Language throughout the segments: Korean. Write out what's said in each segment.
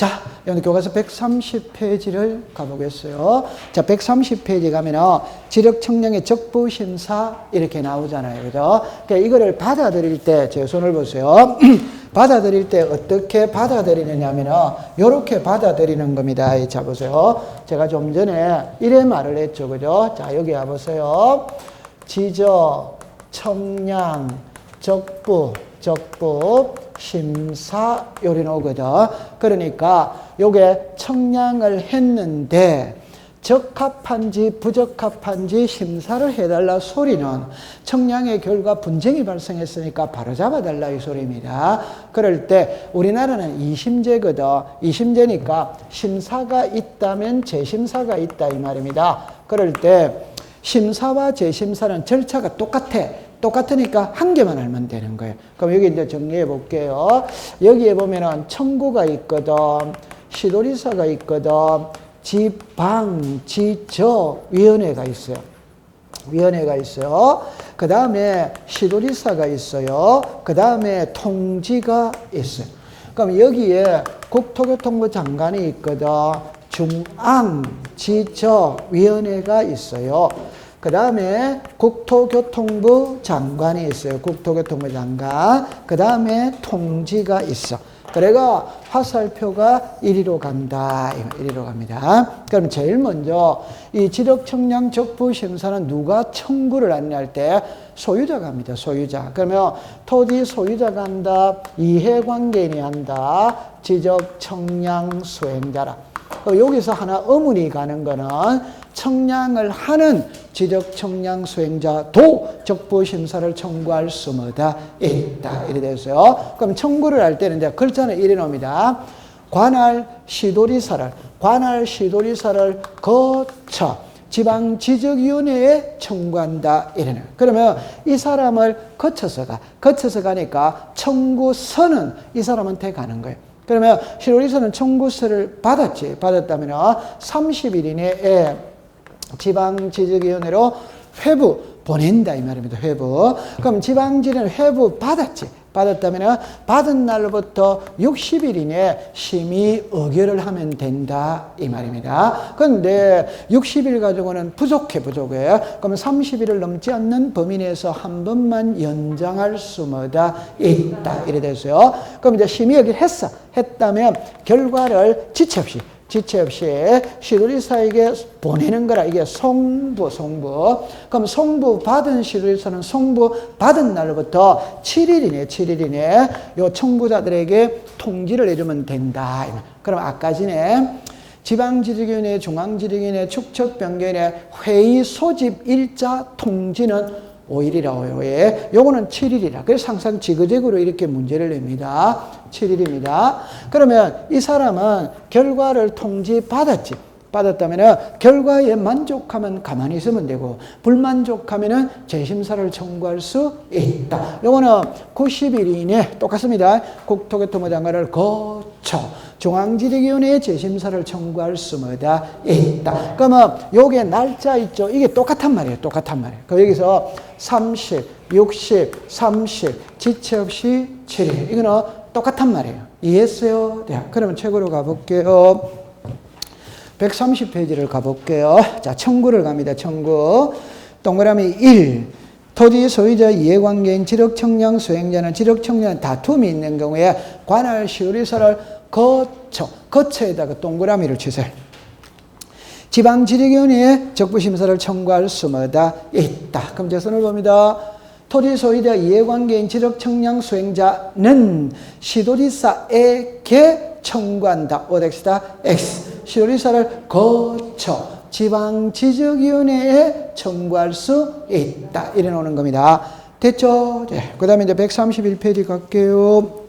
자, 여기 교과서 130페이지를 가보겠어요. 자, 130페이지 가면은 지력 청량의 적부 심사 이렇게 나오잖아요. 그죠? 그러니까 이거를 받아들일 때, 제 손을 보세요. 받아들일 때 어떻게 받아들이느냐 하면은 요렇게 받아들이는 겁니다. 자, 보세요. 제가 좀 전에 이래 말을 했죠. 그죠? 자, 여기 와보세요. 지적, 청량, 적부, 심사 요리 나오거든. 그러니까 요게 청량을 했는데 적합한지 부적합한지 심사를 해달라 소리는 청량의 결과 분쟁이 발생했으니까 바로잡아달라 이 소리입니다. 그럴 때 우리나라는 이심제거든. 이심제니까 심사가 있다면 재심사가 있다 이 말입니다. 그럴 때 심사와 재심사는 절차가 똑같으니까 한 개만 알면 되는 거예요. 그럼 여기 이제 정리해 볼게요. 여기에 보면은 청구가 있거든, 시도리사가 있거든, 지방지적위원회가 있어요. 위원회가 있어요. 그 다음에 시도리사가 있어요. 그 다음에 통지가 있어요. 그럼 여기에 국토교통부 장관이 있거든, 중앙지적위원회가 있어요. 그 다음에 국토교통부 장관이 있어요. 국토교통부 장관. 그 다음에 통지가 있어. 그래가 화살표가 이리로 간다. 이리로 갑니다. 그럼 제일 먼저 이 지력청량 적부 심사는 누가 청구를 안내할 때 소유자가 합니다. 소유자. 그러면 토지 소유자가 한다. 이해관계인이 한다. 지적청량 수행자라. 여기서 하나 의문이 가는 거는 청량을 하는 지적청량 수행자도 적부심사를 청구할 수마다 있다. 이래 됐어요. 그럼 청구를 할 때는 이제 글자는 이래 나옵니다. 관할 시도리사를 거쳐 지방지적위원회에 청구한다. 이래요. 그러면 이 사람을 거쳐서 가니까 청구서는 이 사람한테 가는 거예요. 그러면 시도리사는 청구서를 받았다면 30일 이내에 지방지적위원회로 회부 보낸다 이 말입니다. 회부. 그럼 지방지는 회부 받았다면 받은 날로부터 60일 이내에 심의 의결을 하면 된다 이 말입니다. 그런데 60일 가지고는 부족해. 그러면 30일을 넘지 않는 범위 내에서 한 번만 연장할 수마다 있다. 이래 됐어요. 그럼 이제 심의 의결 했다면 결과를 지체 없이 시도리사에게 보내는 거라. 이게 송부. 그럼 송부 받은 시도리사는 송부 받은 날로부터 7일 이내 요 청구자들에게 통지를 해주면 된다. 그럼 아까 전에 지방지적위원회, 중앙지적위원회, 축척변경위원회 회의 소집 일자 통지는 5일이라고요. 요거는 7일이라. 그래서 항상 지그재그로 이렇게 문제를 냅니다. 7일입니다. 그러면 이 사람은 결과를 받았다면 결과에 만족하면 가만히 있으면 되고 불만족하면 재심사를 청구할 수 있다. 요거는 90일 이내 똑같습니다. 국토교통부 장관을 거쳐 중앙지적위원회에 재심사를 청구할 수마다 있다. 그러면 요게 날짜 있죠. 이게 똑같단 말이에요. 그럼 여기서 30, 60, 30, 지체 없이 7일. 이거는 똑같단 말이에요. 이해했어요? 네. 그러면 책으로 가볼게요. 130페이지를 가볼게요. 자, 청구를 갑니다. 청구. 동그라미 1. 토지 소유자 이해관계인 지력청량 수행자는 지력청량 다툼이 있는 경우에 관할 시도리사를 거쳐에다가 동그라미를 치세요. 지방지적위원회에 적부심사를 청구할 수마다 있다. 그럼 제 손을 봅니다. 토지 소유자 이해관계인 지력청량 수행자는 시도리사에게 청구한다. 오덱스다. X. 시도리사를 거쳐 지방지적위원회에 청구할 수 있다. 이래 놓는 겁니다. 됐죠? 네. 그 다음에 이제 131페이지 갈게요.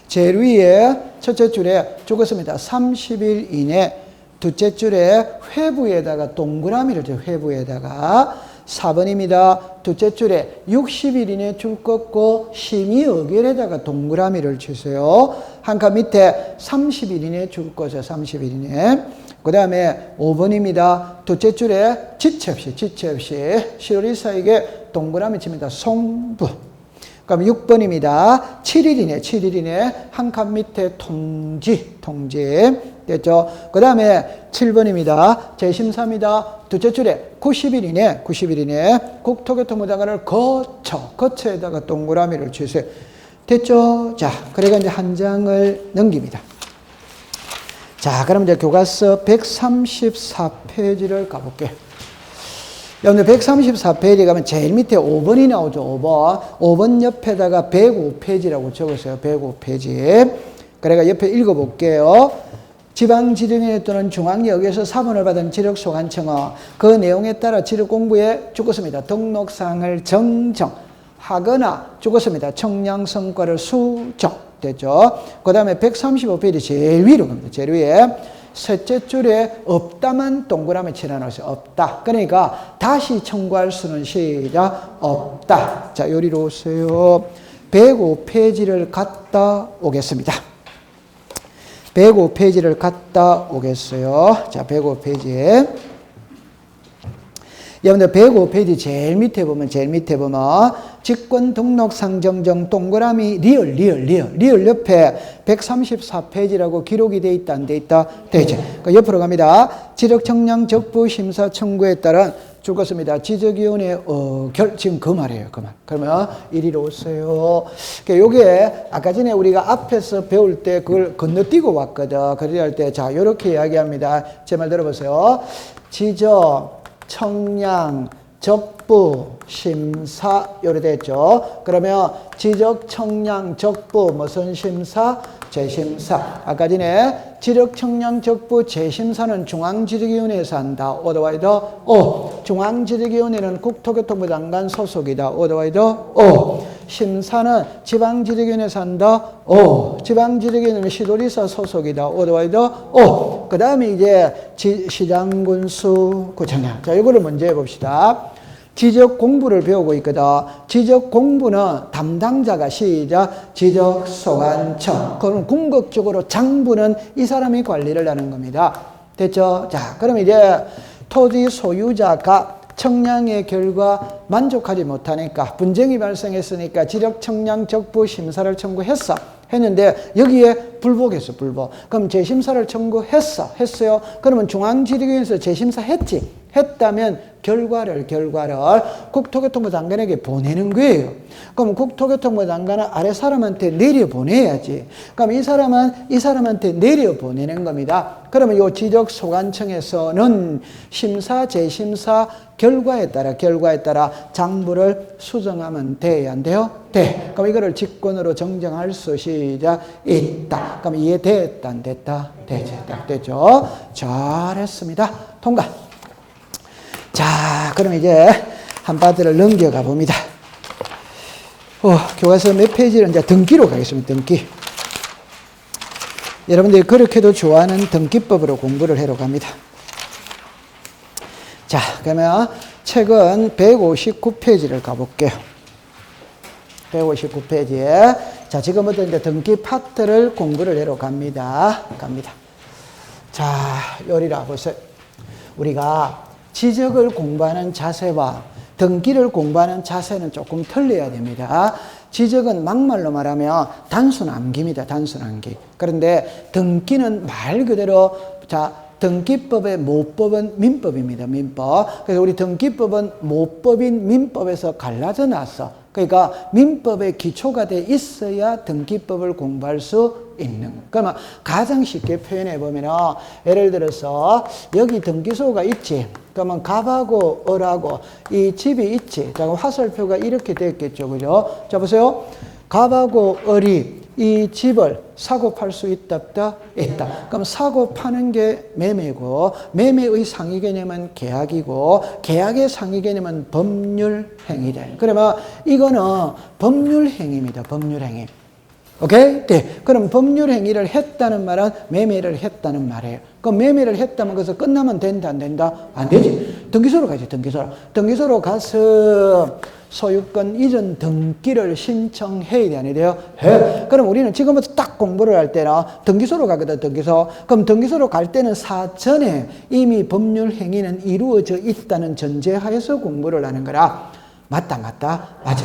제일 위에 첫째 줄에 적었습니다. 30일 이내. 둘째 줄에 회부에다가 동그라미를 줘. 회부에다가 4번입니다. 둘째 줄에 60일 이내 줄 긋고 심의 의결에다가 동그라미를 치세요. 한 칸 밑에 30일 이내 줄 것을 30일 이내. 그 다음에 5번입니다. 둘째 줄에 지체 없이 시도리사에게 동그라미 칩니다. 송부. 그럼 6번입니다. 7일 이내 한 칸 밑에 통지 됐죠? 그 다음에 7번입니다. 제13입니다. 둘째 줄에 90일 이내 국토교통부 장관을 거쳐에다가 동그라미를 주세요. 됐죠? 자, 그래가 이제 한 장을 넘깁니다. 자, 그럼 이제 교과서 134페이지를 가볼게요. 여러분들 134페이지 가면 제일 밑에 5번이 나오죠. 5번 옆에다가 105페이지라고 적었어요. 105페이지. 그래가 옆에 읽어볼게요. 지방지정회 또는 중앙역에서 사본을 받은 지력소관청은 그 내용에 따라 지력공부에 죽었습니다. 등록사항을 정정하거나 죽었습니다. 청량성과를 수정됐죠. 그 다음에 135페이지 제일 위로 갑니다. 제일 위에 셋째 줄에 없다만 동그라미 칠해놓으세요. 없다. 그러니까 다시 청구할 수는 시작. 없다. 자, 요리로 오세요. 105페이지를 갔다 오겠습니다. 105페이지를 갔다 오겠어요. 자, 105페이지에. 여러분들 105페이지 제일 밑에 보면 직권 등록상 정정 동그라미 리얼 옆에 134페이지라고 기록이 돼 있다 안 돼 있다? 돼 있죠. 그 옆으로 갑니다. 지적청량 적부 심사 청구에 따른 죽었습니다. 지적위원회 지금 그 말이에요. 그 말. 그러면 이리로 오세요. 요게 아까 전에 우리가 앞에서 배울 때 그걸 건너뛰고 왔거든. 그럴 할 때 자, 요렇게 이야기합니다. 제 말 들어보세요. 지적 청량, 적부, 심사 요래 됐죠. 그러면 지적, 청량, 적부 무슨 심사? 재심사. 아까 전에 지적, 청량, 적부, 재심사는 중앙지적위원회에서 한다. 오더와이더 오. 중앙지적위원회는 국토교통부 장관 소속이다. 오더와이더 오. 심사는 지방지적위원회에서 한다. 오. 지방지적위원회는 시도지사 소속이다. 오더와이더 오. 그 다음에 이제 시장군수 구청장. 자, 이거를 먼저 해봅시다. 지적 공부를 배우고 있거든. 지적 공부는 담당자가 시작 지적소관청. 그럼 궁극적으로 장부는 이 사람이 관리를 하는 겁니다. 됐죠? 자, 그럼 이제 토지 소유자가 청량의 결과 만족하지 못하니까 분쟁이 발생했으니까 지적 청량 적부 심사를 청구했어. 했는데 여기에 불복했어. 불복. 그럼 재심사를 청구했어요. 그러면 중앙지적위원회에서 재심사 했다면 결과를 국토교통부 장관에게 보내는 거예요. 그럼 국토교통부 장관은 아래 사람한테 내려보내야지. 그럼 이 사람한테 내려보내는 겁니다. 그러면 이 지적소관청에서는 심사, 재심사 결과에 따라 장부를 수정하면 돼야 안 돼요? 돼. 그럼 이거를 직권으로 정정할 수 시작 있다. 그럼 이해됐다 안 됐다? 됐죠. 잘했습니다. 통과. 자, 그럼 이제 한 파트를 넘겨가 봅니다. 교과서 몇 페이지를 이제 등기로 가겠습니다. 등기. 여러분들이 그렇게도 좋아하는 등기법으로 공부를 하러 갑니다. 자, 그러면 책은 159페이지를 가볼게요. 159페이지에. 자, 지금부터 이제 등기 파트를 공부를 하러 갑니다. 자, 요리라 보세요. 우리가 지적을 공부하는 자세와 등기를 공부하는 자세는 조금 틀려야 됩니다. 지적은 막말로 말하면 단순 암기입니다. 단순 암기. 그런데 등기는 말 그대로 등기법의 모법은 민법입니다. 민법. 그래서 우리 등기법은 모법인 민법에서 갈라져 놨어. 그러니까 민법의 기초가 돼 있어야 등기법을 공부할 수 있는. 그러면 가장 쉽게 표현해 보면 예를 들어서 여기 등기소가 있지. 그러면 갑하고 을하고 이 집이 있지. 자, 화살표가 이렇게 됐겠죠. 그죠? 자, 보세요. 갑하고 을이 이 집을 사고 팔 수 있다. 그럼 사고 파는 게 매매고, 매매의 상위 개념은 계약이고, 계약의 상위 개념은 법률 행위다. 그러면 이거는 법률 행위입니다. 법률 행위. 오케이? 네. 그럼 법률 행위를 했다는 말은 매매를 했다는 말이에요. 그럼 매매를 했다면 그래서 끝나면 된다, 안 된다? 안 되지. 등기소로 가야지, 등기소로 가서 소유권 이전 등기를 신청해야 돼, 아니 돼요? 해. 그럼 우리는 지금부터 딱 공부를 할 때는 등기소로 가거든, 등기소. 그럼 등기소로 갈 때는 사전에 이미 법률 행위는 이루어져 있다는 전제하에서 공부를 하는 거라. 맞다. 맞아.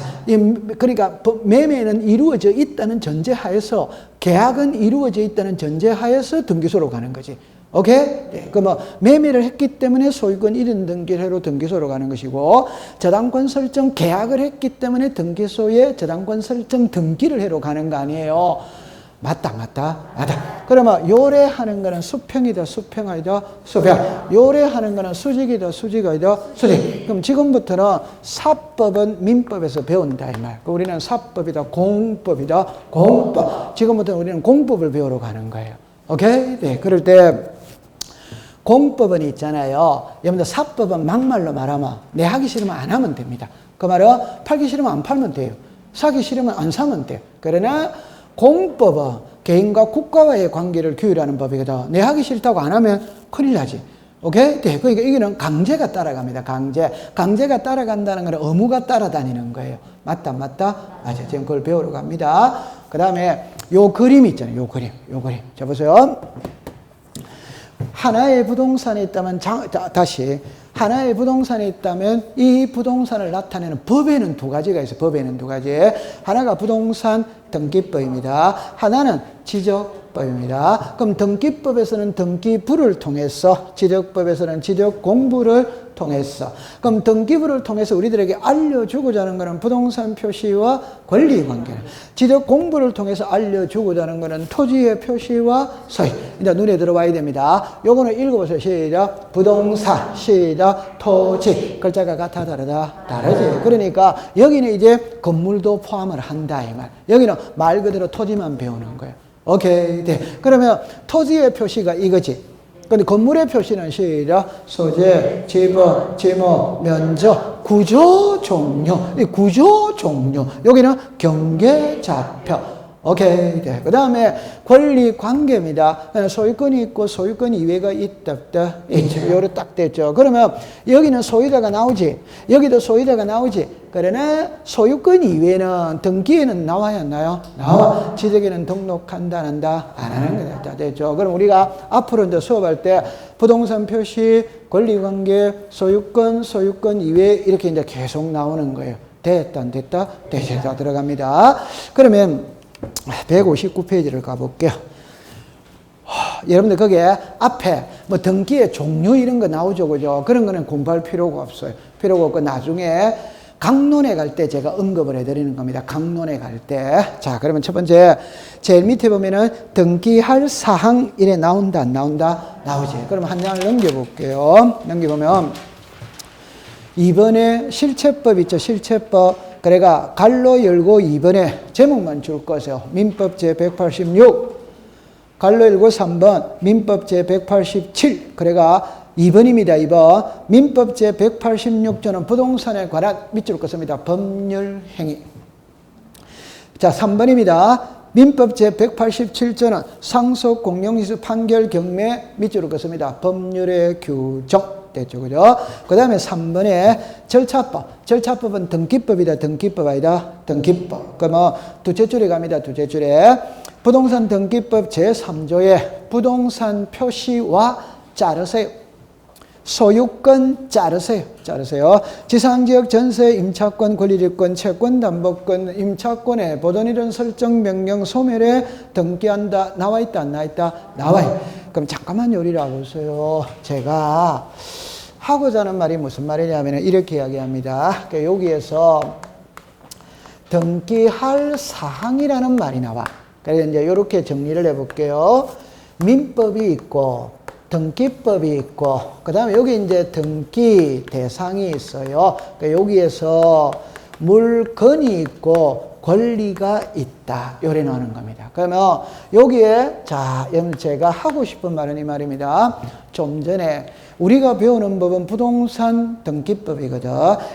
그러니까 매매는 이루어져 있다는 전제하에서 계약은 이루어져 있다는 전제하에서 등기소로 가는 거지. 오케이? 네. 매매를 했기 때문에 소유권 1인 등기회로 등기소로 가는 것이고, 저당권 설정 계약을 했기 때문에 등기소에 저당권 설정 등기를 해로 가는 거 아니에요. 맞다. 그러면 요래하는 거는 수평이다, 수평아니다, 수평. 요래하는 거는 수직이다, 수직아니다, 수직. 그럼 지금부터는 사법은 민법에서 배운다 이 말. 우리는 사법이다, 공법이다, 공법. 지금부터 우리는 공법을 배우러 가는 거예요. 오케이? 네. 그럴 때 공법은 있잖아요. 여러분들 사법은 막말로 말하면 내 하기 싫으면 안 하면 됩니다. 그 말은 팔기 싫으면 안 팔면 돼요. 사기 싫으면 안 사면 돼요. 그러나 공법은 개인과 국가와의 관계를 규율하는 법이거든. 내 하기 싫다고 안 하면 큰일 나지. 오케이? 네. 그러니까 이거는 강제가 따라갑니다. 강제가 따라간다는 건 의무가 따라다니는 거예요. 맞다. 맞아. 지금 그걸 배우러 갑니다. 그 다음에 요 그림 있잖아요. 요 그림. 자, 보세요. 하나의 부동산이 있다면, 다시. 하나의 부동산이 있다면 이 부동산을 나타내는 법에는 두 가지가 있어요. 법에는 두 가지. 하나가 부동산 등기법입니다. 하나는 지적법입니다. 그럼 등기법에서는 등기부를 통해서, 지적법에서는 지적공부를 통해서. 그럼 등기부를 통해서 우리들에게 알려주고자 하는 것은 부동산 표시와 권리관계는, 지적공부를 통해서 알려주고자 하는 것은 토지의 표시와 소유. 이제 눈에 들어와야 됩니다. 요거는 읽어보세요. 시작. 부동산, 시작. 토지. 글자가 같아, 다르다? 다르지. 그러니까 여기는 이제 건물도 포함을 한다 이 말. 여기는 말 그대로 토지만 배우는 거예요. 오케이. 네. 그러면 토지의 표시가 이거지. 근데 건물의 표시는 시작. 소재, 지분, 지목, 면적, 구조, 종료. 이 구조, 종료. 여기는 경계좌표. 오케이. 네. 그 다음에 권리 관계입니다. 소유권이 있고 소유권 이외가 있다. 요래 딱 됐죠. 그러면 여기는 소유자가 나오지. 여기도 소유자가 나오지. 그러나 소유권 이외에는 등기에는 나와야 안 나요? 나와. 지적에는 등록한다, 안 한다? 안 하는 거다. 됐죠. 그럼 우리가 앞으로 이제 수업할 때 부동산 표시, 권리 관계, 소유권 이외 이렇게 이제 계속 나오는 거예요. 됐다, 안 됐다? 됐다. 들어갑니다. 그러면 159페이지를 가볼게요. 여러분들 거기에 앞에 뭐 등기의 종류 이런 거 나오죠, 그죠? 그런 거는 공부할 필요가 없어요. 필요가 없고 나중에 강론에 갈 때 제가 언급을 해드리는 겁니다. 강론에 갈 때. 자, 그러면 첫 번째 제일 밑에 보면은 등기할 사항 이래 나온다, 안 나온다? 나오지. 그럼 한 장을 넘겨볼게요. 넘겨보면 2번에 실체법 있죠, 실체법. 그래가 갈로 열고 2번에 제목만 줄 것이요. 민법 제186. 갈로 열고 3번 민법 제187. 그래가 2번입니다. 2번 민법 제186조는 부동산에 관한 밑줄 긋습니다. 법률행위. 자, 3번입니다. 민법 제187조는 상속 공용시수 판결 경매 밑줄을 긋습니다. 법률의 규정. 됐죠, 그죠? 그 다음에 3번에 절차법. 절차법은 등기법이다, 등기법 아니다? 등기법. 그러면 두째 줄에 갑니다, 두째 줄에. 부동산 등기법 제3조에 부동산 표시와 자르세요. 소유권 자르세요. 지상지역 전세 임차권 권리지권 채권 담보권 임차권에 보존이론 설정 명령 소멸에 등기한다. 나와 있다, 안 나와 있다? 나와요. 그럼 잠깐만 요리를 해보세요. 제가 하고자 하는 말이 무슨 말이냐면 이렇게 이야기합니다. 그러니까 여기에서 등기할 사항이라는 말이 나와. 그래서 이제 이렇게 정리를 해볼게요. 민법이 있고 등기법이 있고 그 다음에 여기 이제 등기 대상이 있어요. 그러니까 여기에서 물건이 있고 권리가 있다. 요래 나오는 겁니다. 그러면 여기에 자, 여러분 제가 하고 싶은 말은 이 말입니다. 좀 전에 우리가 배우는 법은 부동산 등기법이거든.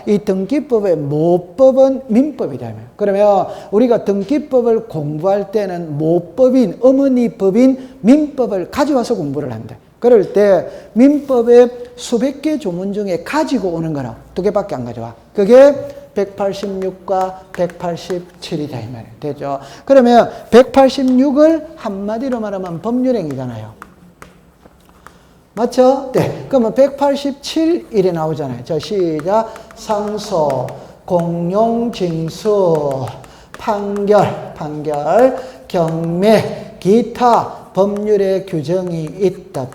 이 등기법의 모법은 민법이다. 그러면 우리가 등기법을 공부할 때는 모법인, 어머니법인 민법을 가져와서 공부를 한다. 그럴 때 민법의 수백 개 조문 중에 가지고 오는 거는 두 개밖에 안 가져와. 그게 186과 187이다 이 말이에요. 되죠? 그러면 186을 한마디로 말하면 법률행위잖아요. 맞죠? 네. 그러면 187 이래 나오잖아요. 자, 시작. 상속, 공용징수, 판결, 경매, 기타 법률의 규정이 있다,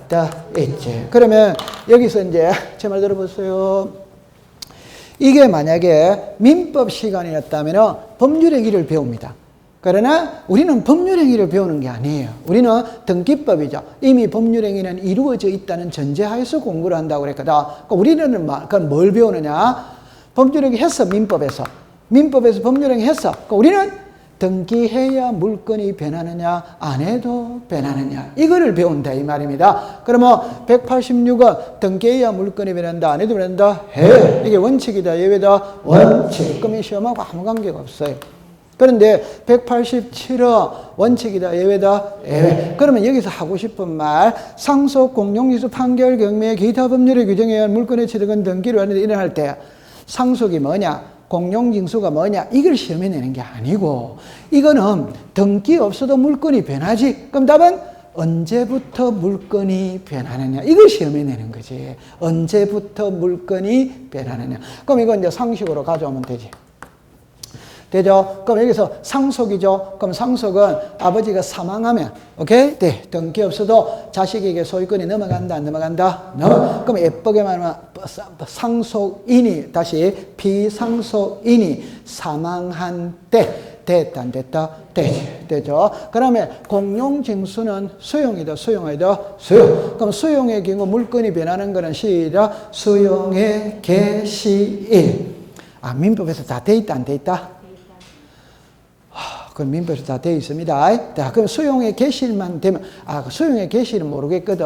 있지. 그러면 여기서 이제 제 말 들어보세요. 이게 만약에 민법 시간이었다면 법률의 길을 배웁니다. 그러나 우리는 법률행위를 배우는 게 아니에요. 우리는 등기법이죠. 이미 법률행위는 이루어져 있다는 전제하에서 공부를 한다고 그랬거든. 그러니까 우리는 그건 뭘 배우느냐? 법률행위 했어, 민법에서. 민법에서 법률행위 했어. 그러니까 우리는 등기해야 물건이 변하느냐, 안 해도 변하느냐. 이거를 배운다, 이 말입니다. 그러면 186은 등기해야 물건이 변한다, 안 해도 변한다? 해. 이게 원칙이다, 예외다? 원칙. 그럼 이 시험하고 아무 관계가 없어요. 그런데 187은 원칙이다, 예외다? 예외. 그러면 여기서 하고 싶은 말, 상속, 공용징수, 판결, 경매, 기타 법률의 규정에 의한 물건의 취득은 등기로 하는데 일어날 때 상속이 뭐냐? 공용징수가 뭐냐? 이걸 시험에 내는 게 아니고 이거는 등기 없어도 물건이 변하지. 그럼 답은 언제부터 물건이 변하느냐? 이걸 시험에 내는 거지. 언제부터 물건이 변하느냐? 그럼 이거 이제 상식으로 가져오면 되지. 되죠? 그럼 여기서 상속이죠? 그럼 상속은 아버지가 사망하면, 오케이? 네. 등기 없어도 자식에게 소유권이 넘어간다, 안 넘어간다? 그럼 예쁘게 말하면 상속인이, 다시 비상속인이 사망한 때, 됐다, 안 됐다? 되죠? 그러면 공용징수는 수용이다, 수용이다? 수용. 그럼 수용의 경우 물건이 변하는 거는 시작, 수용의 개시일. 아, 민법에서 다 돼 있다, 안 돼 있다? 그럼 민법에서 다 되어 있습니다. 자, 그럼 수용의 개시일만 되면, 수용의 개시일은 모르겠거든.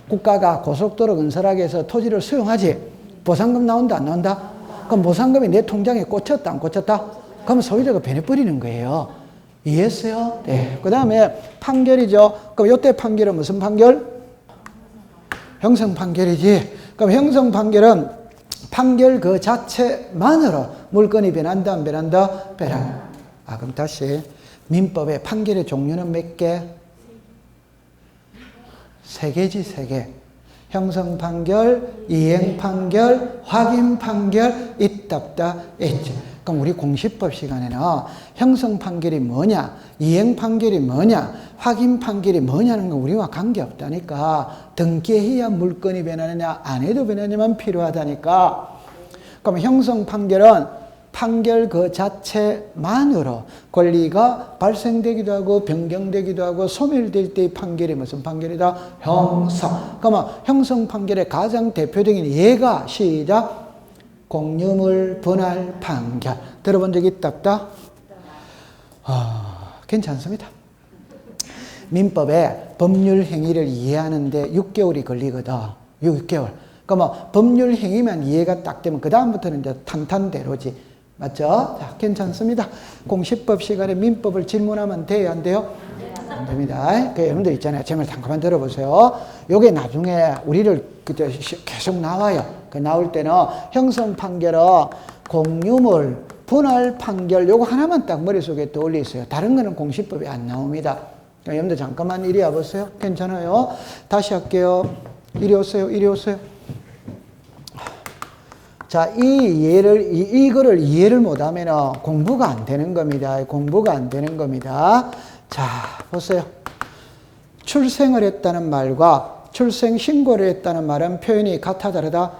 국가가 고속도로 건설하기 위해서 토지를 수용하지. 보상금 나온다, 안 나온다? 그럼 보상금이 내 통장에 꽂혔다, 안 꽂혔다? 그럼 소유자가 변해버리는 거예요. 이해했어요? 네. 그 다음에 판결이죠. 그럼 이때 판결은 무슨 판결? 형성 판결이지. 그럼 형성 판결은 판결 그 자체만으로 물건이 변한다, 안 변한다? 변한다. 그럼 다시 민법의 판결의 종류는 몇 개? 3개지, 3개. 형성 판결, 이행 판결, 확인 판결, 있다, 없다, 있지. 그럼 우리 공시법 시간에는 형성 판결이 뭐냐, 이행 판결이 뭐냐, 확인 판결이 뭐냐는 건 우리와 관계없다니까. 등기해야 물건이 변하느냐, 안 해도 변하냐만 필요하다니까. 그럼 형성 판결은 판결 그 자체만으로 권리가 발생되기도 하고 변경되기도 하고 소멸될 때의 판결이 무슨 판결이다? 형성. 그러면 형성 판결의 가장 대표적인 예가 시작, 공유물 분할 판결. 들어본 적 있다, 없다? 괜찮습니다. 민법의 법률 행위를 이해하는데 6개월이 걸리거든. 6개월. 그러면 법률 행위만 이해가 딱 되면 그 다음부터는 이제 탄탄대로지. 맞죠? 자, 괜찮습니다. 공시법 시간에 민법을 질문하면 돼요, 안 돼요? 안 됩니다. 그 여러분들 있잖아요. 제 말 잠깐만 들어보세요. 요게 나중에 우리를 계속 나와요. 그 나올 때는 형성 판결은 공유물 분할 판결 요거 하나만 딱 머릿속에 떠올리세요. 다른 거는 공시법이 안 나옵니다. 여러분들 잠깐만 이리 와보세요. 괜찮아요? 다시 할게요. 이리 오세요. 이리 오세요. 자, 이거를 이해를 못하면 공부가 안 되는 겁니다. 공부가 안 되는 겁니다. 자, 보세요. 출생을 했다는 말과 출생 신고를 했다는 말은 표현이 같아, 다르다?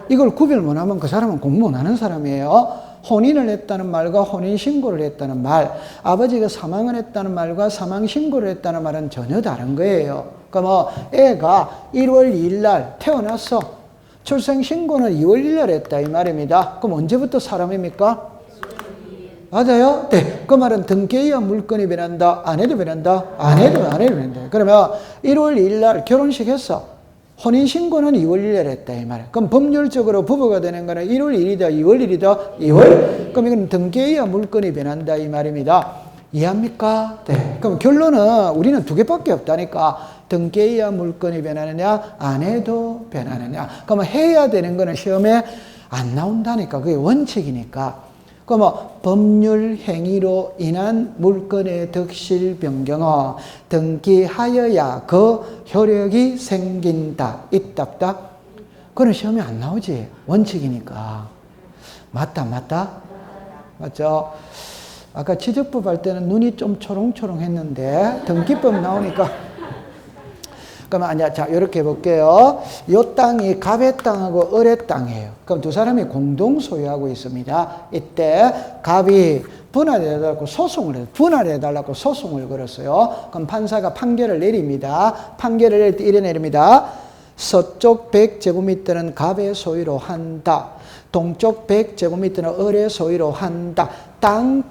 이걸 구별 못하면 그 사람은 공부 못하는 사람이에요. 혼인을 했다는 말과 혼인 신고를 했다는 말, 아버지가 사망을 했다는 말과 사망 신고를 했다는 말은 전혀 다른 거예요. 그러면 애가 1월 2일 날 태어났어. 출생신고는 2월 1일 했다, 이 말입니다. 그럼 언제부터 사람입니까? 맞아요? 네. 그 말은 등기해야 물건이 변한다, 안 해도 변한다? 안 해도 변한다. 그러면 1월 2일 날 결혼식 했어. 혼인신고는 2월 1일 했다, 이 말이에요. 그럼 법률적으로 부부가 되는 거는 1월 1일이다, 2월 1일이다? 2월? 그럼 이건 등기해야 물건이 변한다, 이 말입니다. 이해합니까? 네. 그럼 결론은 우리는 2개밖에 없다니까. 등기해야 물건이 변하느냐, 안 해도 변하느냐. 그러면 해야 되는 거는 시험에 안 나온다니까. 그게 원칙이니까. 그러면 법률 행위로 인한 물건의 득실 변경은 등기하여야 그 효력이 생긴다. 있다, 없다? 그건 시험에 안 나오지. 원칙이니까. 맞다, 맞다? 맞죠? 아까 지적법 할 때는 눈이 좀 초롱초롱 했는데 등기법 나오니까 그러면 아니야. 자, 이렇게 해볼게요. 요 땅이 갑의 땅하고 을의 땅이에요. 그럼 두 사람이 공동 소유하고 있습니다. 이때 갑이 분할해달라고 소송을 해요. 분할해달라고 소송을 걸었어요. 그럼 판사가 판결을 내립니다. 판결을 내릴 때 이래 내립니다. 서쪽 100제곱미터는 갑의 소유로 한다. 동쪽 100제곱미터는 을의 소유로 한다. 땅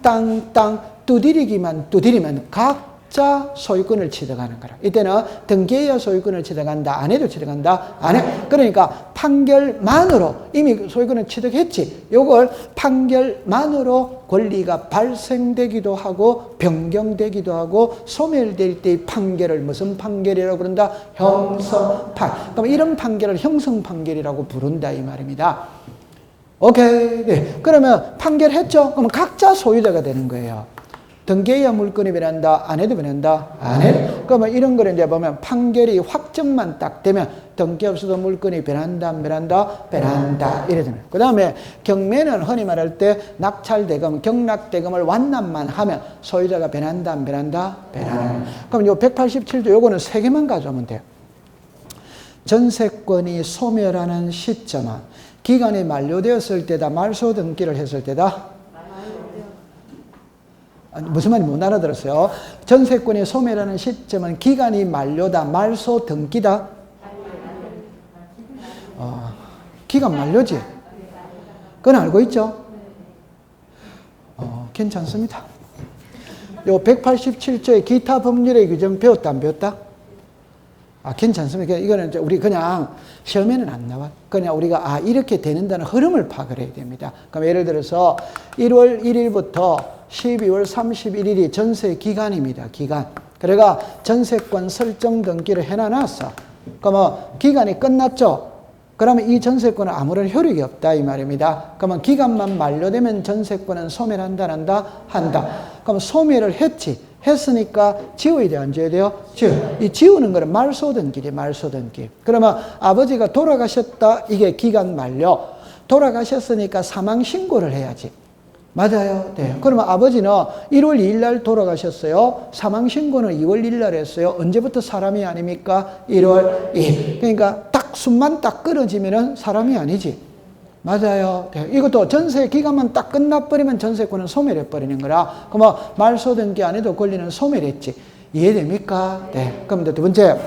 두드리기만 두드리면 각자 소유권을 취득하는 거라. 이때는 등기해야 소유권을 취득한다. 안 해도 취득한다. 안 해. 그러니까 판결만으로 이미 소유권을 취득했지. 요걸 판결만으로 권리가 발생되기도 하고 변경되기도 하고 소멸될 때 판결을 무슨 판결이라고 부른다? 형성판. 그럼 이런 판결을 형성판결이라고 부른다 이 말입니다. 오케이. 네. 그러면 판결했죠? 그러면 각자 소유자가 되는 거예요. 등기해야 물건이 변한다. 안 해도 변한다. 안 해. 그러면 이런 거를 이제 보면 판결이 확정만 딱 되면 등기 없어도 물건이 변한다. 안 변한다. 변한다. 이래 되는. 그 다음에 경매는 흔히 말할 때 낙찰대금, 경락대금을 완납만 하면 소유자가 변한다. 안 변한다. 변하는. 그럼 요 187조 요거는 3개만 가져오면 돼요. 전세권이 소멸하는 시점은 기간이 만료되었을 때다. 말소 등기를 했을 때다. 아니, 무슨 말인지 못 알아들었어요. 전세권이 소멸하는 시점은 기간이 만료다. 말소 등기다. 기간 만료지. 그건 알고 있죠? 괜찮습니다. 요 187조의 기타 법률의 규정 배웠다 안 배웠다? 괜찮습니다. 이거는 이제 우리 그냥 시험에는 안 나와. 그냥 우리가 이렇게 되는다는 흐름을 파악을 해야 됩니다. 그럼 예를 들어서 1월 1일부터 12월 31일이 전세 기간입니다. 기간. 그래가 전세권 설정 등기를 해놔놨어. 그러면 기간이 끝났죠. 그러면 이 전세권은 아무런 효력이 없다 이 말입니다. 그러면 기간만 만료되면 전세권은 소멸한다, 한다? 한다. 그럼 소멸을 했으니까 지워야 돼, 안 지워야 돼요? 이 지우는 거는 말소등기래, 말소등기. 그러면 아버지가 돌아가셨다, 이게 기간 만료. 돌아가셨으니까 사망신고를 해야지. 맞아요. 네. 그러면 아버지는 1월 2일 날 돌아가셨어요. 사망신고는 2월 1일 날 했어요. 언제부터 사람이 아닙니까? 1월 2일. 그러니까 딱 숨만 딱 끊어지면은 사람이 아니지. 맞아요. 네. 이것도 전세 기간만 딱 끝나버리면 전세권은 소멸해버리는 거라. 그러면 말소 등기 안 해도 권리는 소멸했지. 이해됩니까? 네. 그럼 두 번째.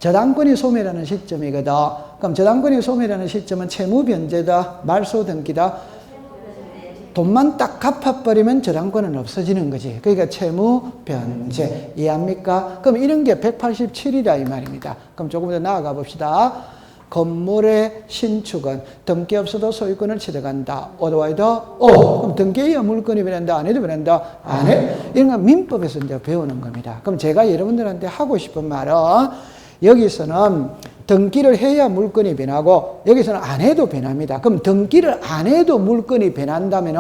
저당권이 소멸하는 시점이거든. 그럼 저당권이 소멸하는 시점은 채무 변제다. 말소 등기다. 돈만 딱 갚아버리면 저당권은 없어지는 거지. 그러니까 채무 변제. 이해합니까? 그럼 이런 게 187이다 이 말입니다. 그럼 조금 더 나아가 봅시다. 건물의 신축은 등기 없어도 소유권을 취득한다. 오더와이더 오. 그럼 등기해야 물건이 변한다. 안 해도 변한다. 안 해. 이런 건 민법에서 이제 배우는 겁니다. 그럼 제가 여러분들한테 하고 싶은 말은 여기서는 등기를 해야 물건이 변하고 여기서는 안 해도 변합니다. 그럼 등기를 안 해도 물건이 변한다면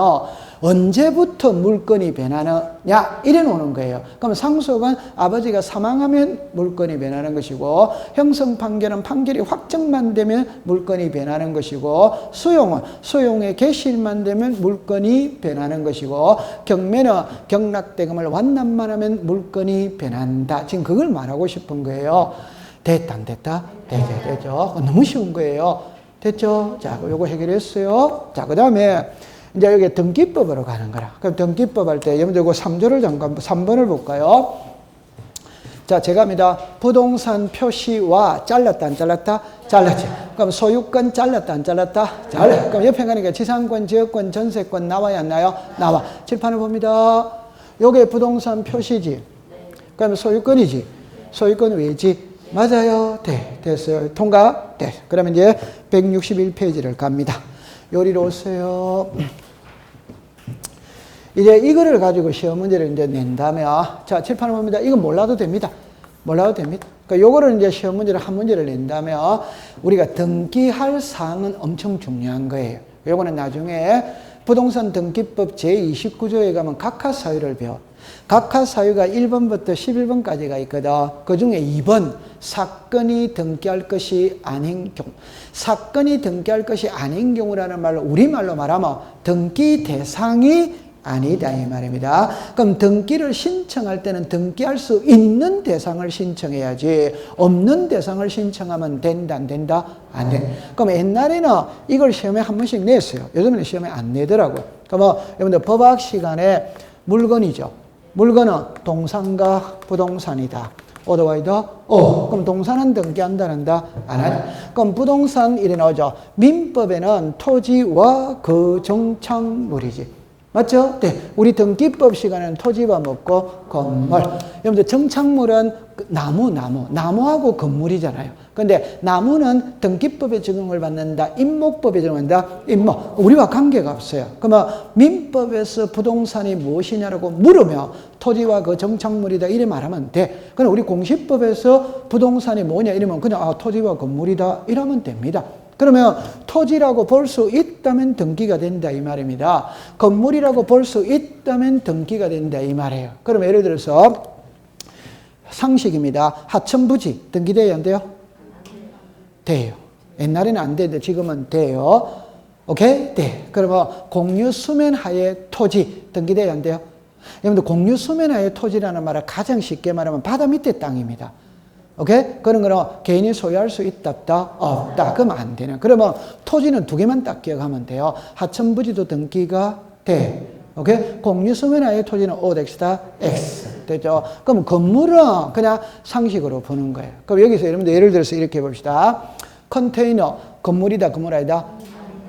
언제부터 물건이 변하느냐 이래 놓는 거예요. 그럼 상속은 아버지가 사망하면 물건이 변하는 것이고 형성 판결은 판결이 확정만 되면 물건이 변하는 것이고 수용은 수용의 개시일만 되면 물건이 변하는 것이고 경매는 경락대금을 완납만 하면 물건이 변한다. 지금 그걸 말하고 싶은 거예요. 됐다 안 됐다? 되죠. 너무 쉬운 거예요. 됐죠? 자, 요거 해결했어요. 자, 그 다음에 이제 여기 등기법으로 가는 거라. 그럼 등기법 할 때 여러분들 이거 3조를 잠깐 3번을 볼까요? 자, 제가 합니다. 부동산 표시와 잘랐다 안 잘랐다? 잘랐지. 그럼 소유권 잘랐다 안 잘랐다? 잘랐. 그럼 옆에 가니까 지상권, 지역권, 전세권 나와야 안 나요? 나와. 칠판을 봅니다. 요게 부동산 표시지. 그러면 소유권이지. 소유권은 왜지? 맞아요. 네, 됐어요. 통과? 네. 그러면 이제 161페이지를 갑니다. 요리로 오세요. 이제 이거를 가지고 시험 문제를 이제 낸다면, 자, 칠판을 봅니다. 이건 몰라도 됩니다. 몰라도 됩니다. 그러니까 요거를 이제 시험 문제를 한 문제를 낸다면, 우리가 등기할 사항은 엄청 중요한 거예요. 요거는 나중에 부동산 등기법 제29조에 가면 각하 사유를 배워. 각하 사유가 1번부터 11번까지가 있거든. 그 중에 2번 사건이 등기할 것이 아닌 경우. 사건이 등기할 것이 아닌 경우라는 말로 우리말로 말하면 등기 대상이 아니다 이 말입니다. 그럼 등기를 신청할 때는 등기할 수 있는 대상을 신청해야지 없는 대상을 신청하면 된다 안 된다? 안 돼. 그럼 옛날에는 이걸 시험에 한 번씩 냈어요. 요즘에는 시험에 안 내더라고요. 그럼 여러분들 법학 시간에 물건이죠. 물건은 동산과 부동산이다. 오더와이더 그럼 동산은 등기한다는다 안 하죠. 그럼 부동산 이래 나오죠. 민법에는 토지와 그 정착물이지. 맞죠? 네. 우리 등기법 시간에는 토지와 먹고 건물. 여러분들 정착물은 나무하고 건물이잖아요. 근데 나무는 등기법에 적용을 받는다. 임목법에 적용한다. 임목. 우리와 관계가 없어요. 그러면 민법에서 부동산이 무엇이냐라고 물으면 토지와 그 정착물이다. 이래 말하면 돼. 그럼 우리 공시법에서 부동산이 뭐냐 이러면 그냥 토지와 건물이다. 이러면 됩니다. 그러면 토지라고 볼 수 있다면 등기가 된다 이 말입니다. 건물이라고 볼 수 있다면 등기가 된다 이 말이에요. 그럼 예를 들어서 상식입니다. 하천부지 등기돼야 안 돼요? 돼요. 옛날에는 안 되는데 지금은 돼요. 오케이? 네. 그러면 공유수면하에 토지 등기돼야 안 돼요? 여러분들 공유수면하에 토지라는 말을 가장 쉽게 말하면 바다 밑에 땅입니다. 오케이? 그런 거는 개인이 소유할 수 있다, 없다? 없다. 그러면 안 되는. 그러면 토지는 두 개만 딱 기억하면 돼요. 하천부지도 등기가 돼. 오케이? 공유수면하에 토지는 OX다, X. 되죠? 그럼 건물은 그냥 상식으로 보는 거예요. 그럼 여기서 여러분들 예를 들어서 이렇게 봅시다. 컨테이너, 건물이다, 건물 아니다?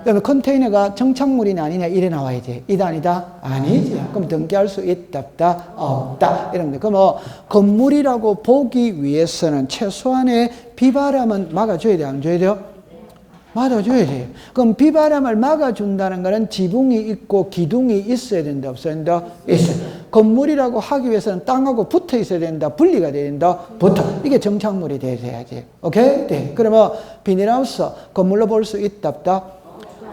그러면 컨테이너가 정착물이냐 아니냐 이래 나와야지. 이다 아니다? 아니지. 그럼 등기할 수 있다 없다? 없다. 이런 거. 그럼 건물이라고 보기 위해서는 최소한의 비바람은 막아줘야 돼? 안 줘야 돼요? 막아줘야 돼요. 그럼 비바람을 막아준다는 거는 지붕이 있고 기둥이 있어야 된다 없어야 된다? 있어요. 건물이라고 하기 위해서는 땅하고 붙어 있어야 된다? 분리가 돼야 된다? 붙어. 이게 정착물이 돼야지. 오케이? 네. 그러면 비닐하우스 건물로 볼 수 있다 없다?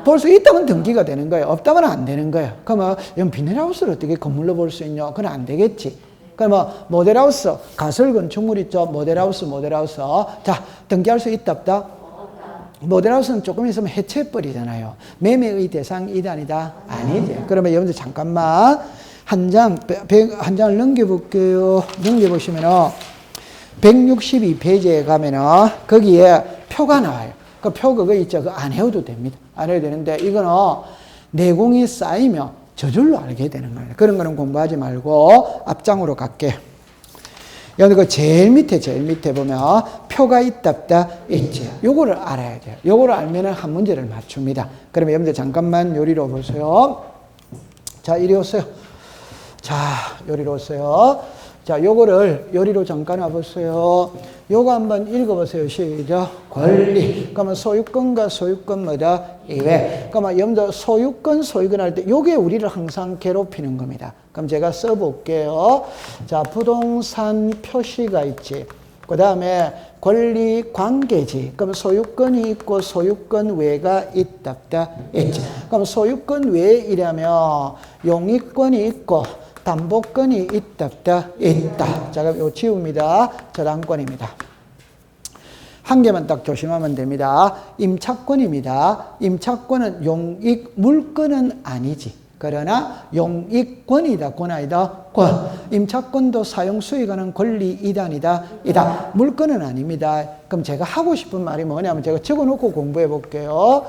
볼 수 있다면 등기가 되는 거예요. 없다면 안 되는 거예요. 그러면 이건 비닐하우스를 어떻게 건물로 볼 수 있냐? 그건 안 되겠지. 그러면 모델하우스, 가설 건축물 있죠? 모델하우스. 자, 등기할 수 있다 없다? 모델하우스는 조금 있으면 해체해버리잖아요. 매매의 대상이다 아니다? 아니지. 그러면 여러분들 잠깐만 한 장을 넘겨볼게요. 넘겨보시면은 162페이지에 가면은 거기에 표가 나와요. 그 표 그거 있죠. 그거 안 해도 됩니다. 안 해도 되는데 이거는 내공이 쌓이면 저절로 알게 되는 거예요. 그런 거는 공부하지 말고 앞장으로 갈게. 여기 그 제일 밑에 보면 표가 있다 없다 있지. 요거를 알아야 돼요. 요거를 알면은 한 문제를 맞춥니다. 그러면 여러분들 잠깐만 요리로 보세요. 자, 이리 오세요. 자, 요리로 오세요. 자, 요거를 요리로 잠깐 와보세요. 요거 한번 읽어보세요. 시작. 권리. 그러면 소유권과 소유권마다 이외. 그러면 여러분들 소유권 할 때 요게 우리를 항상 괴롭히는 겁니다. 그럼 제가 써볼게요. 자, 부동산 표시가 있지. 그 다음에 권리 관계지. 그럼 소유권이 있고 소유권 외가 있다, 없다, 있지. 그럼 소유권 외이라면 용익권이 있고 담보권이 있다, 없다, 있다. 자, 그럼 이거 지웁니다. 저당권입니다. 한 개만 딱 조심하면 됩니다. 임차권입니다. 임차권은 용익, 물권은 아니지. 그러나 용익권이다, 권 아니다? 권. 임차권도 사용 수익하는 권리 이단이다, 이다. 물권은 아닙니다. 그럼 제가 하고 싶은 말이 뭐냐면 제가 적어놓고 공부해 볼게요.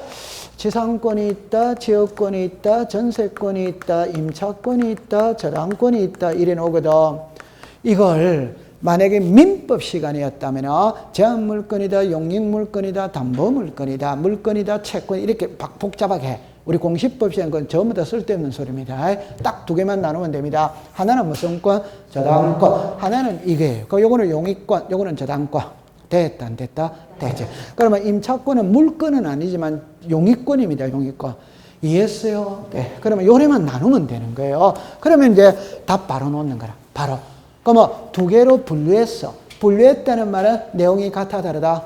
지상권이 있다, 지역권이 있다, 전세권이 있다, 임차권이 있다, 저당권이 있다 이래 놓거든. 이걸 만약에 민법 시간이었다면 제한물권이다, 용익물권이다, 담보물권이다, 물권이다, 채권 이렇게 복잡하게 해. 우리 공시법 시간 건 전부 다 쓸데없는 소리입니다. 딱 두 개만 나누면 됩니다. 하나는 무슨 권? 저당권. 하나는 이게요. 요거는 용익권, 요거는 저당권. 됐다, 안 됐다? 됐지. 그러면 임차권은 물권은 아니지만 용익권입니다, 용익권. 이해했어요? 네. 그러면 요래만 나누면 되는 거예요. 그러면 이제 답 바로 놓는 거라. 바로. 그러면 두 개로 분류했어. 분류했다는 말은 내용이 같아, 다르다?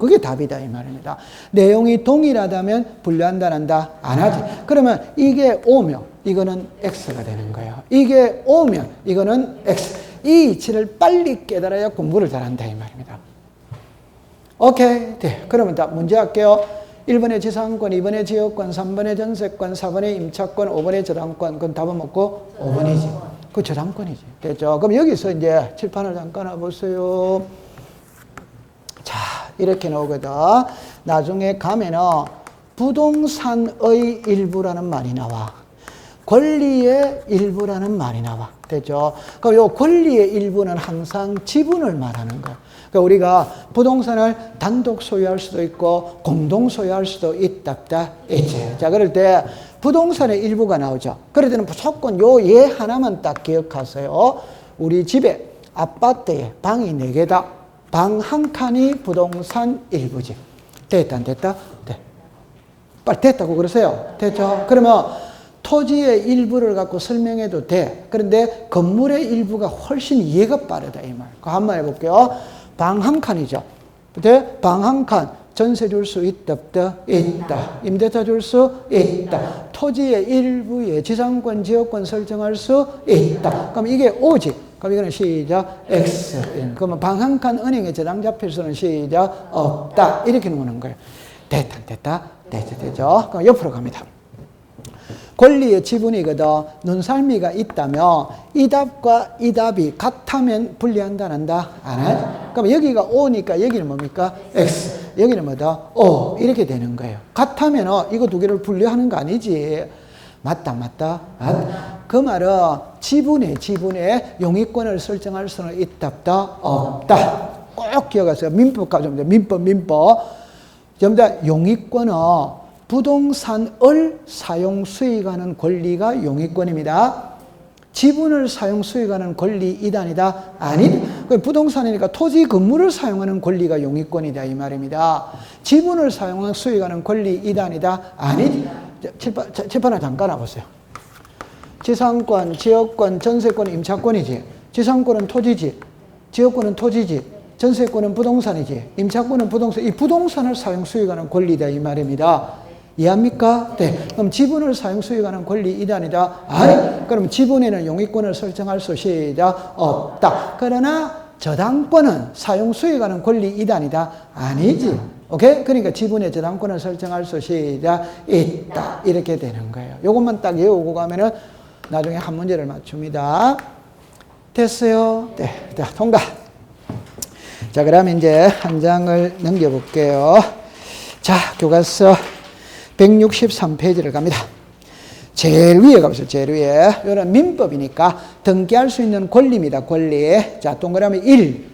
그게 답이다 이 말입니다. 내용이 동일하다면 분류한다 안 한다? 안 하지. 그러면 이게 O면 이거는 X가 되는 거예요. 이게 O면 이거는 X. 이 이치를 빨리 깨달아야 공부를 잘한다 이 말입니다. 오케이. 네. 그러면 다 문제 할게요. 1번에 지상권, 2번에 지역권, 3번에 전세권, 4번에 임차권, 5번에 저당권. 그건 답은 뭐고? 5번이지. 그 저당권이지. 됐죠? 그럼 여기서 이제 칠판을 잠깐 와보세요. 자, 이렇게 나오거든. 나중에 가면은 부동산의 일부라는 말이 나와. 권리의 일부라는 말이 나와. 됐죠? 그럼 요 권리의 일부는 항상 지분을 말하는 거야. 그러니까 우리가 부동산을 단독 소유할 수도 있고 공동 소유할 수도 있다. 있지. 자, 그럴 때 부동산의 일부가 나오죠. 그럴 때는 무조건 요 예 하나만 딱 기억하세요. 우리 집에 아파트에 방이 4개다. 방 한 칸이 부동산 일부지. 됐다 안 됐다? 네. 빨리 됐다고 그러세요. 됐죠? 그러면 토지의 일부를 갖고 설명해도 돼. 그런데 건물의 일부가 훨씬 이해가 빠르다 이 말. 그 한번 해볼게요. 방 한 칸이죠. 방 한 칸. 전세 줄 수 있다 없다? 있다. 임대차 줄 수 있다. 토지의 일부에 지상권, 지역권 설정할 수 있다. 그럼 이게 O지. 그럼 이거는 시작 X. 그러면 방 한 칸 은행에 저당 잡힐 수는 시작 없다. 이렇게 놓는 거예요. 됐다, 됐다, 되죠. 그럼 옆으로 갑니다. 권리의 지분이거든. 눈살미가 있다면 이 답과 이 답이 같다면 분리한다 안 한다? 안 하지. 그럼 여기가 O니까 여기는 뭡니까? X. 여기는 뭐다? O. 이렇게 되는 거예요. 같다면 이거 두 개를 분리하는 거 아니지. 맞다. 그 말은 지분에 용익권을 설정할 수는 있다 없다. 꼭 기억하세요. 민법까지 옵니다. 민법. 전부 다 용익권은 부동산을 사용 수익하는 권리가 용익권입니다. 지분을 사용 수익하는 권리 이단이다? 아니다. 부동산이니까 토지 건물을 사용하는 권리가 용익권이다 이 말입니다. 지분을 사용하는 수익하는 권리 이단이다? 아니다. 칠판을 잠깐 와보세요. 지상권, 지역권, 전세권, 임차권이지. 지상권은 토지지. 지역권은 토지지. 전세권은 부동산이지. 임차권은 부동산. 이 부동산을 사용 수익하는 권리다 이 말입니다. 이해합니까? 네. 그럼 지분을 사용 수익하는 권리 이단이다? 아니. 그럼 지분에는 용익권을 설정할 수 시작 없다. 그러나 저당권은 사용 수익하는 권리 이단이다? 아니지. 오케이? 그러니까 지분의 저당권을 설정할 수 시작 있다. 이렇게 되는 거예요. 요것만 딱 외우고 가면은 나중에 한 문제를 맞춥니다. 됐어요? 네. 자, 통과. 자, 그러면 이제 한 장을 넘겨볼게요. 자, 교과서 163페이지를 갑니다. 제일 위에 가보세요. 제일 위에. 이거는 민법이니까 등기할 수 있는 권리입니다. 권리. 자, 동그라미 1.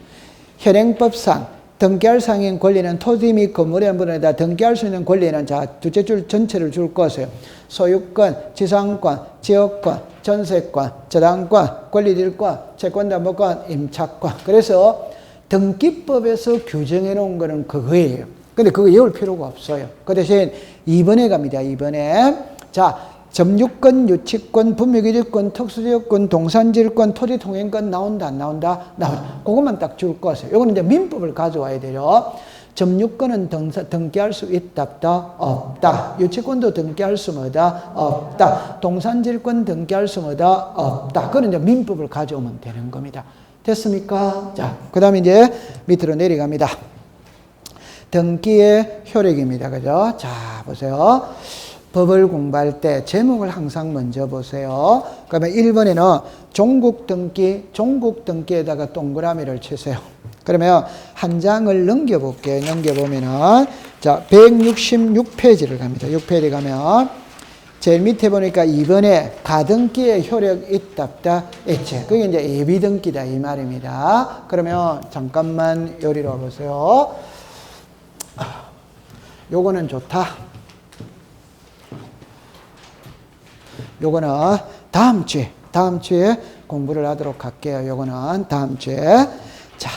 현행법상 등기할 상인 권리는 토지 및 건물의 한 부분에다 등기할 수 있는 권리는 자, 두째 줄 전체를 줄 것이에요. 소유권, 지상권, 지역권, 전세권, 저당권, 권리질권, 채권담보권, 임차권. 그래서 등기법에서 규정해 놓은 거는 그거예요. 근데 그거 외울 필요가 없어요. 그 대신 2번에 갑니다. 2번에. 자, 점유권, 유치권, 분묘기지권, 특수지역권, 동산질권, 토지통행권 나온다, 안 나온다? 나온다. 그것만 딱 줄 것이에요. 이거는 이제 민법을 가져와야 돼요. 점유권은 등기할 수 있다, 없다. 유치권도 등기할 수 뭐다? 없다. 동산질권 등기할 수 뭐다? 없다. 그건 이제 민법을 가져오면 되는 겁니다. 됐습니까? 자, 그 다음에 이제 밑으로 내려갑니다. 등기의 효력입니다. 그죠? 자, 보세요. 법을 공부할 때 제목을 항상 먼저 보세요. 그러면 1번에는 종국 등기에다가 동그라미를 치세요. 그러면 한 장을 넘겨볼게요. 넘겨보면은, 자, 166페이지를 갑니다. 6페이지 가면, 제일 밑에 보니까 2번에 가등기의 효력 있다, 없다, 있지. 그게 이제 예비등기다, 이 말입니다. 그러면 잠깐만 요리로 와보세요. 요거는 좋다. 요거는 다음 주에 공부를 하도록 할게요. 요거는 다음 주에. 자.